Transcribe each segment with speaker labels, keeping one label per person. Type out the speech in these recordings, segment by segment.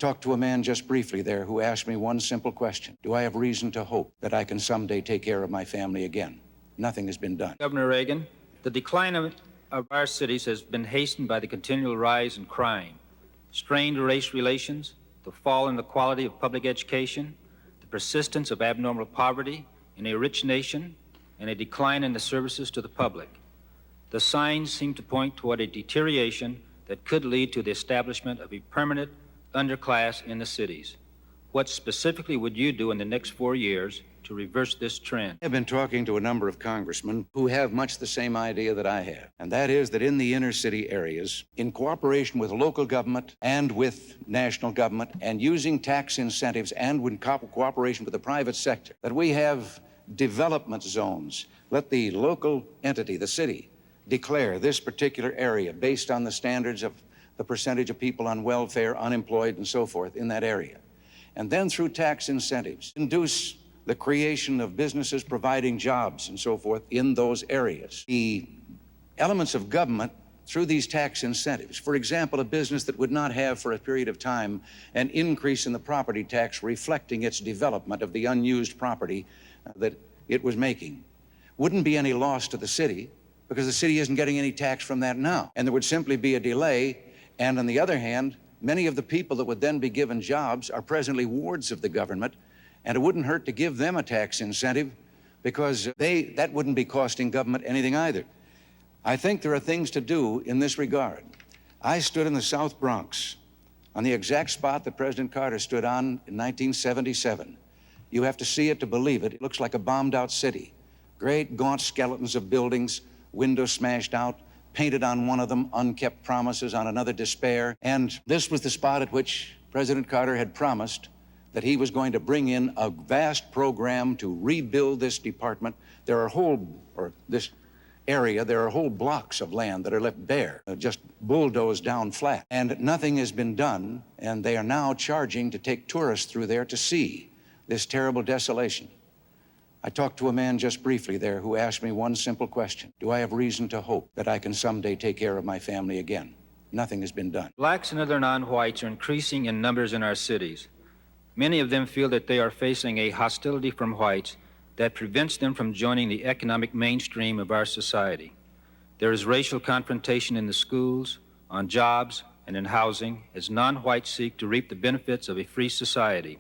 Speaker 1: Talked to a man just briefly there who asked me one simple question. Do I have reason to hope that I can someday take care of my family again? Nothing has been done.
Speaker 2: Governor Reagan, the decline of our cities has been hastened by the continual rise in crime, strained race relations, the fall in the quality of public education, the persistence of abnormal poverty in a rich nation, and a decline in the services to the public. The signs seem to point toward a deterioration that could lead to the establishment of a permanent underclass in the cities. What specifically would you do in the next 4 years to reverse this trend?
Speaker 1: I've been talking to a number of congressmen who have much the same idea that I have, and that is that in the inner city areas, in cooperation with local government and with national government, and using tax incentives and in cooperation with the private sector, that we have development zones. Let the local entity, the city, declare this particular area based on the standards of the percentage of people on welfare, unemployed, and so forth in that area. And then through tax incentives, induce the creation of businesses providing jobs and so forth in those areas. The elements of government through these tax incentives, for example, a business that would not have for a period of time an increase in the property tax reflecting its development of the unused property that it was making, wouldn't be any loss to the city because the city isn't getting any tax from that now. And there would simply be a delay. And on the other hand, many of the people that would then be given jobs are presently wards of the government, and it wouldn't hurt to give them a tax incentive because that wouldn't be costing government anything either. I think there are things to do in this regard. I stood in the South Bronx on the exact spot that President Carter stood on in 1977. You have to see it to believe it. It looks like a bombed out city. Great gaunt skeletons of buildings, windows smashed out, painted on one of them, unkept promises, on another, despair. And this was the spot at which President Carter had promised that he was going to bring in a vast program to rebuild this department. There are this area, there are whole blocks of land that are left bare, just bulldozed down flat. And nothing has been done, and they are now charging to take tourists through there to see this terrible desolation. I talked to a man just briefly there who asked me one simple question. Do I have reason to hope that I can someday take care of my family again? Nothing has been done.
Speaker 2: Blacks and other non-whites are increasing in numbers in our cities. Many of them feel that they are facing a hostility from whites that prevents them from joining the economic mainstream of our society. There is racial confrontation in the schools, on jobs, and in housing as non-whites seek to reap the benefits of a free society.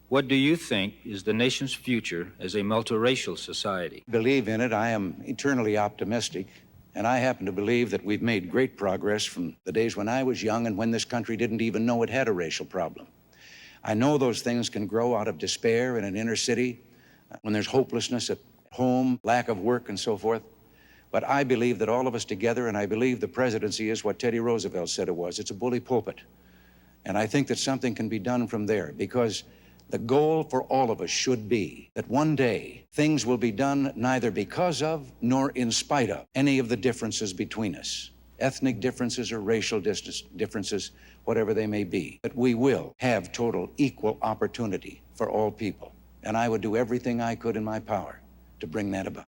Speaker 2: What do you think is the nation's future as a multiracial society?
Speaker 1: I believe in it. I am eternally optimistic, and I happen to believe that we've made great progress from the days when I was young and when this country didn't even know it had a racial problem. I know those things can grow out of despair in an inner city, when there's hopelessness at home, lack of work, and so forth. But I believe that all of us together, and I believe the presidency is what Teddy Roosevelt said it was. It's a bully pulpit. And I think that something can be done from there, because the goal for all of us should be that one day things will be done neither because of nor in spite of any of the differences between us, ethnic differences or racial differences, whatever they may be. That we will have total equal opportunity for all people. And I would do everything I could in my power to bring that about.